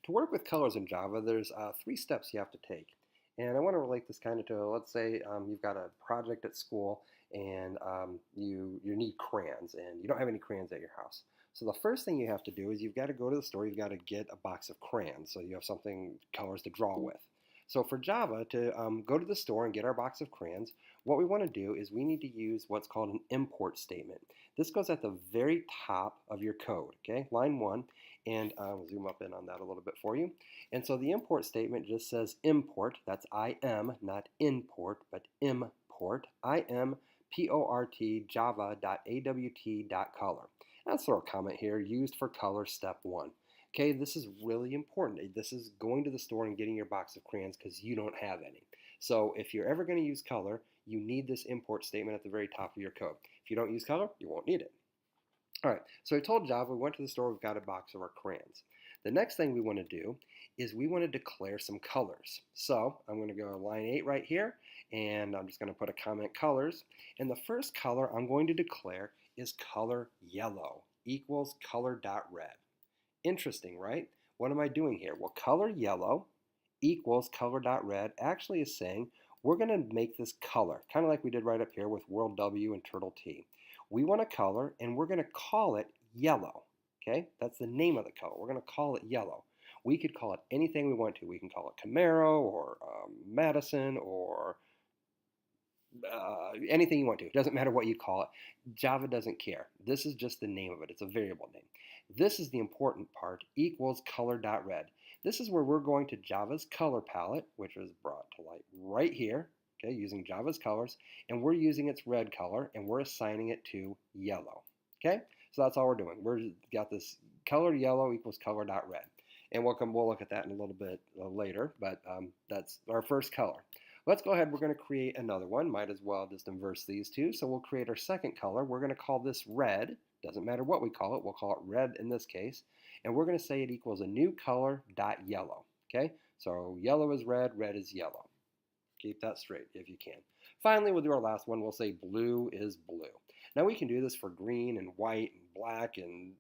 To work with colors in Java, there's three steps you have to take. And I want to relate this kind of to, let's say you've got a project at school and you need crayons and you don't have any crayons at your house. So the first thing you have to do is you've got to go to the store, you've got to get a box of crayons so you have something, colors to draw with. So for Java, to go to the store and get our box of crayons, what we want to do is we need to use what's called an import statement. This goes at the very top of your code, okay, line 1, and I'll zoom up in on that a little bit for you. And so the import statement just says import, that's IM, not import, but import, import java.awt.color. Let's throw a comment here, used for color step 1. Okay, this is really important. This is going to the store and getting your box of crayons because you don't have any. So if you're ever going to use color, you need this import statement at the very top of your code. If you don't use color, you won't need it. All right, so I told Java we went to the store, we've got a box of our crayons. The next thing we want to do is we want to declare some colors. So I'm going to go to line 8 right here, and I'm just going to put a comment colors. And the first color I'm going to declare is color yellow equals color.red. Interesting, right? What am I doing here? Well, color yellow equals color.red actually is saying we're going to make this color, kind of like we did right up here with world W and turtle T. We want a color and we're going to call it yellow. Okay, that's the name of the color. We're going to call it yellow. We could call it anything we want to. We can call it Camaro or Madison or anything you want to. It doesn't matter what you call it. Java doesn't care. This is just the name of it. It's a variable name. This is the important part, equals color.red. This is where we're going to Java's color palette, which is brought to light right here, okay, using Java's colors, and we're using its red color, and we're assigning it to yellow, okay? So that's all we're doing. We've got this color yellow equals color.red. And we'll look at that in a little bit later, but that's our first color. Let's go ahead, we're going to create another one. Might as well just inverse these two. So we'll create our second color. We're going to call this red. Doesn't matter what we call it. We'll call it red in this case. And we're going to say it equals a new color dot yellow. Okay, so yellow is red, red is yellow. Keep that straight if you can. Finally, we'll do our last one. We'll say blue is blue. Now we can do this for green and white and black and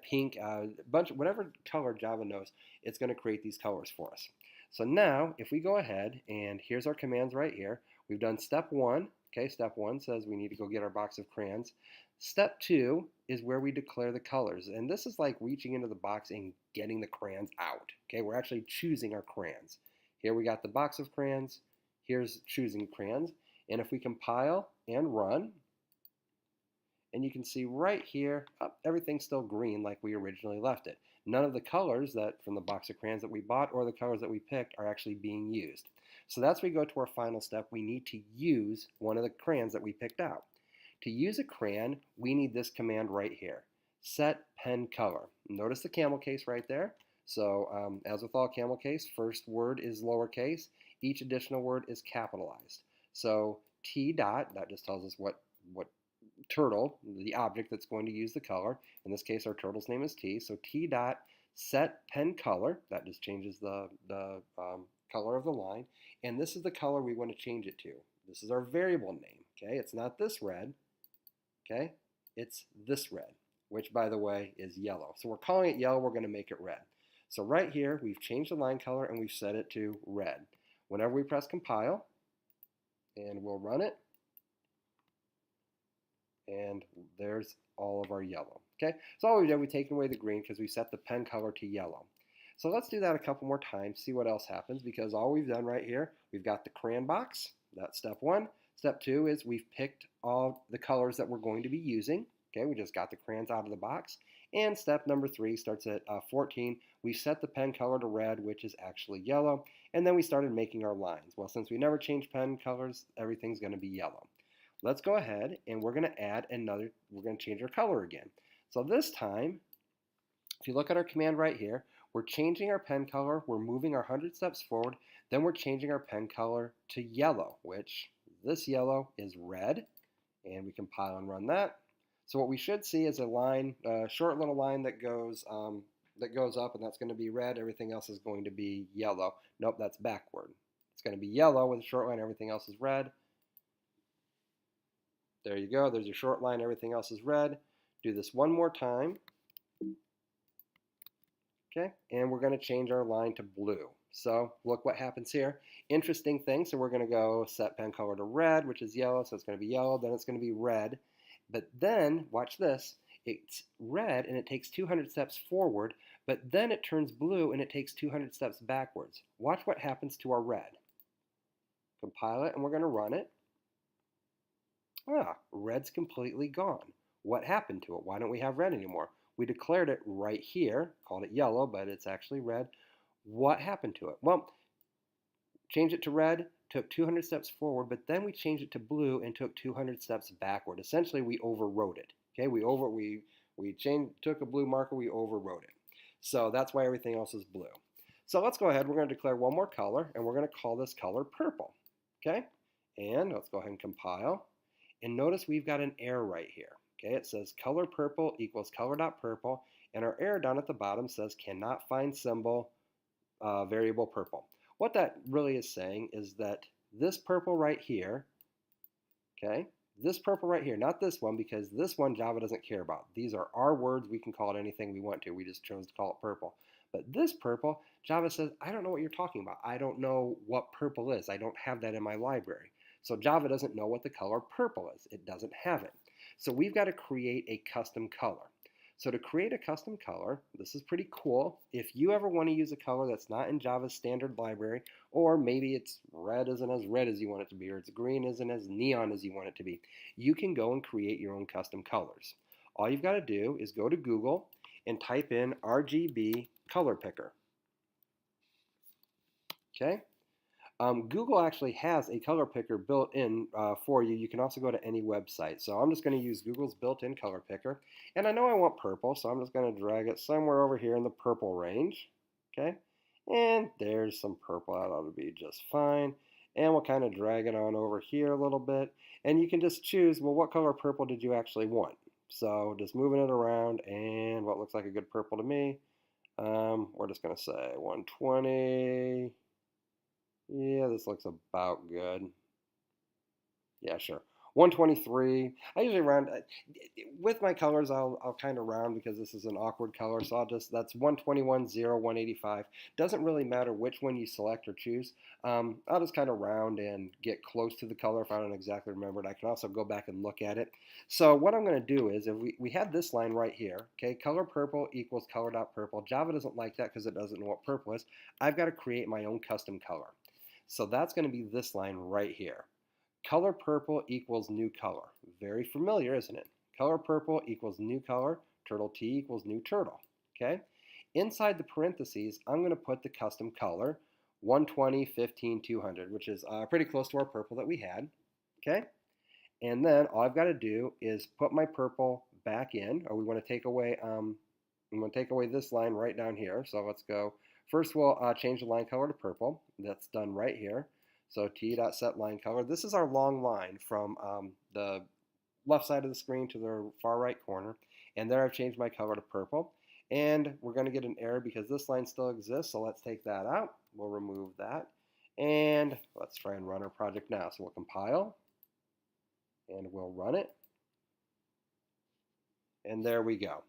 pink, whatever color Java knows, it's going to create these colors for us. So now, if we go ahead, and here's our commands right here. We've done step 1. Okay, step 1 says we need to go get our box of crayons. Step 2 is where we declare the colors. And this is like reaching into the box and getting the crayons out. Okay, we're actually choosing our crayons. Here we got the box of crayons. Here's choosing crayons. And if we compile and run, and you can see right here, everything's still green like we originally left it. None of the colors that from the box of crayons that we bought or the colors that we picked are actually being used. So that's where we go to our final step. We need to use one of the crayons that we picked out. To use a crayon, we need this command right here, set pen color. Notice the camel case right there. So as with all camel case, first word is lowercase. Each additional word is capitalized. So T dot, that just tells us what turtle, the object that's going to use the color. In this case, our turtle's name is T. So T dot set pen color. That just changes the color of the line. And this is the color we want to change it to. This is our variable name. Okay, it's not this red. Okay, it's this red, which by the way is yellow. So we're calling it yellow. We're going to make it red. So right here, we've changed the line color and we've set it to red. Whenever we press compile, and we'll run it, and there's all of our yellow. Okay, so all we've done, we've taken away the green because we set the pen color to yellow. So let's do that a couple more times, see what else happens, because all we've done right here, we've got the crayon box. That's step 1. Step 2 is we've picked all the colors that we're going to be using. Okay, we just got the crayons out of the box. And step number 3 starts at 14. We set the pen color to red, which is actually yellow. And then we started making our lines. Well, since we never changed pen colors, everything's going to be yellow. Let's go ahead and we're going to add another, we're going to change our color again. So this time, if you look at our command right here, we're changing our pen color, we're moving our 100 steps forward, then we're changing our pen color to yellow, which this yellow is red, and we compile and run that. So what we should see is a line, a short little line that goes up, and that's going to be red. Everything else is going to be yellow. Nope, that's backward. It's going to be yellow with a short line. Everything else is red. There you go. There's your short line. Everything else is red. Do this one more time. Okay, and we're going to change our line to blue. So look what happens here. Interesting thing, so we're going to go set pen color to red, which is yellow, so it's going to be yellow, then it's going to be red. But then, watch this, it's red and it takes 200 steps forward, but then it turns blue and it takes 200 steps backwards. Watch what happens to our red. Compile it and we're going to run it. Ah, red's completely gone. What happened to it? Why don't we have red anymore? We declared it right here, called it yellow, but it's actually red. What happened to it? Well, changed it to red, took 200 steps forward, but then we changed it to blue and took 200 steps backward. Essentially, we overwrote it. Okay, took a blue marker, we overwrote it. So that's why everything else is blue. So let's go ahead. We're going to declare one more color, and we're going to call this color purple. Okay, and let's go ahead and compile. And notice we've got an error right here. Okay, it says color purple equals color.purple, and our error down at the bottom says cannot find symbol variable purple. What that really is saying is that this purple right here, okay, this purple right here, not this one, because this one Java doesn't care about. These are our words. We can call it anything we want to. We just chose to call it purple. But this purple, Java says, I don't know what you're talking about. I don't know what purple is. I don't have that in my library. So Java doesn't know what the color purple is. It doesn't have it. So we've got to create a custom color. So to create a custom color, this is pretty cool. If you ever want to use a color that's not in Java's standard library, or maybe it's red isn't as red as you want it to be, or it's green isn't as neon as you want it to be, you can go and create your own custom colors. All you've got to do is go to Google and type in RGB color picker. Okay? Google actually has a color picker built in for you. You can also go to any website. So I'm just going to use Google's built-in color picker. And I know I want purple, so I'm just going to drag it somewhere over here in the purple range. Okay, and there's some purple. That ought to be just fine. And we'll kind of drag it on over here a little bit. And you can just choose, well, what color purple did you actually want? So just moving it around, and what looks like a good purple to me, we're just going to say 120. Yeah, this looks about good. Yeah, sure. 123. I usually round with my colors. I'll kind of round because this is an awkward color. So that's 121, 0, 185. Doesn't really matter which one you select or choose. I'll just kind of round and get close to the color if I don't exactly remember it. I can also go back and look at it. So what I'm going to do is if we had this line right here. Okay, color purple equals color.purple. Java doesn't like that because it doesn't know what purple is. I've got to create my own custom color. So that's going to be this line right here. Color purple equals new color. Very familiar, isn't it? Color purple equals new color. Turtle T equals new turtle. Okay? Inside the parentheses, I'm going to put the custom color 120, 15, 200, which is pretty close to our purple that we had. Okay? And then all I've got to do is put my purple back in, or we want to take away this line right down here. So let's go. First, we'll change the line color to purple. That's done right here. So t.set line color. This is our long line from the left side of the screen to the far right corner. And there I've changed my color to purple. And we're going to get an error because this line still exists. So let's take that out. We'll remove that. And let's try and run our project now. So we'll compile. And we'll run it. And there we go.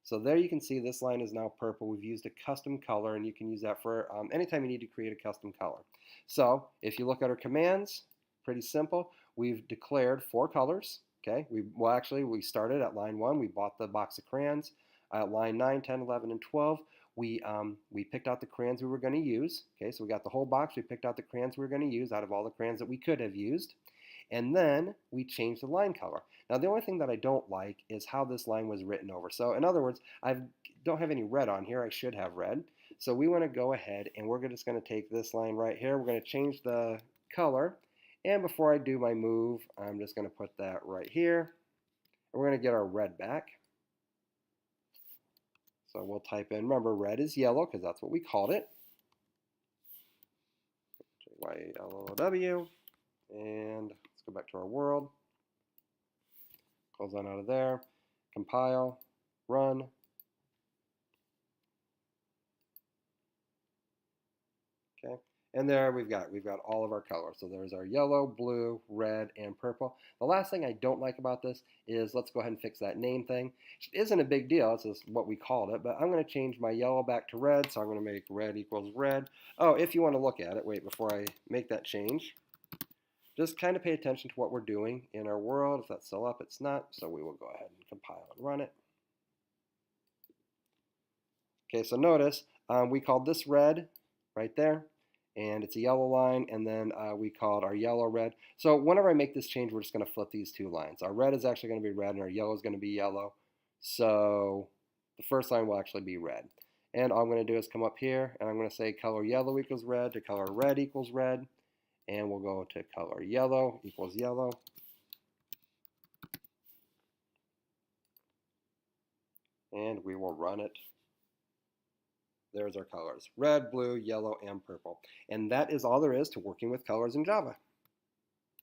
So there you can see this line is now purple. We've used a custom color, and you can use that for anytime you need to create a custom color. So if you look at our commands, pretty simple. We've declared 4 colors. Okay. We started at line 1. We bought the box of crayons. At line 9, 10, 11, and 12, we picked out the crayons we were going to use. Okay. So we got the whole box. We picked out the crayons we were going to use out of all the crayons that we could have used. And then we changed the line color. Now the only thing that I don't like is how this line was written over. So in other words, I don't have any red on here. I should have red. So we want to go ahead and we're just going to take this line right here. We're going to change the color. And before I do my move, I'm just going to put that right here. And we're going to get our red back. So we'll type in, remember red is yellow because that's what we called it. Y-L-O-W. And let's go back to our world. Close that out of there. Compile. Run. Okay. And there we've got all of our colors. So there's our yellow, blue, red, and purple. The last thing I don't like about this is, let's go ahead and fix that name thing. It isn't a big deal, it's just what we called it, but I'm going to change my yellow back to red, so I'm going to make red equals red. Oh, if you want to look at it, wait, before I make that change, just kind of pay attention to what we're doing in our world. If that's still up, it's not, so we will go ahead and compile and run it. Okay, so notice we called this red right there, and it's a yellow line, and then we called our yellow red. So whenever I make this change, we're just going to flip these two lines. Our red is actually going to be red, and our yellow is going to be yellow. So the first line will actually be red. And all I'm going to do is come up here, and I'm going to say color yellow equals red to color red equals red. And we'll go to color yellow equals yellow. And we will run it. There's our colors: red, blue, yellow, and purple. And that is all there is to working with colors in Java.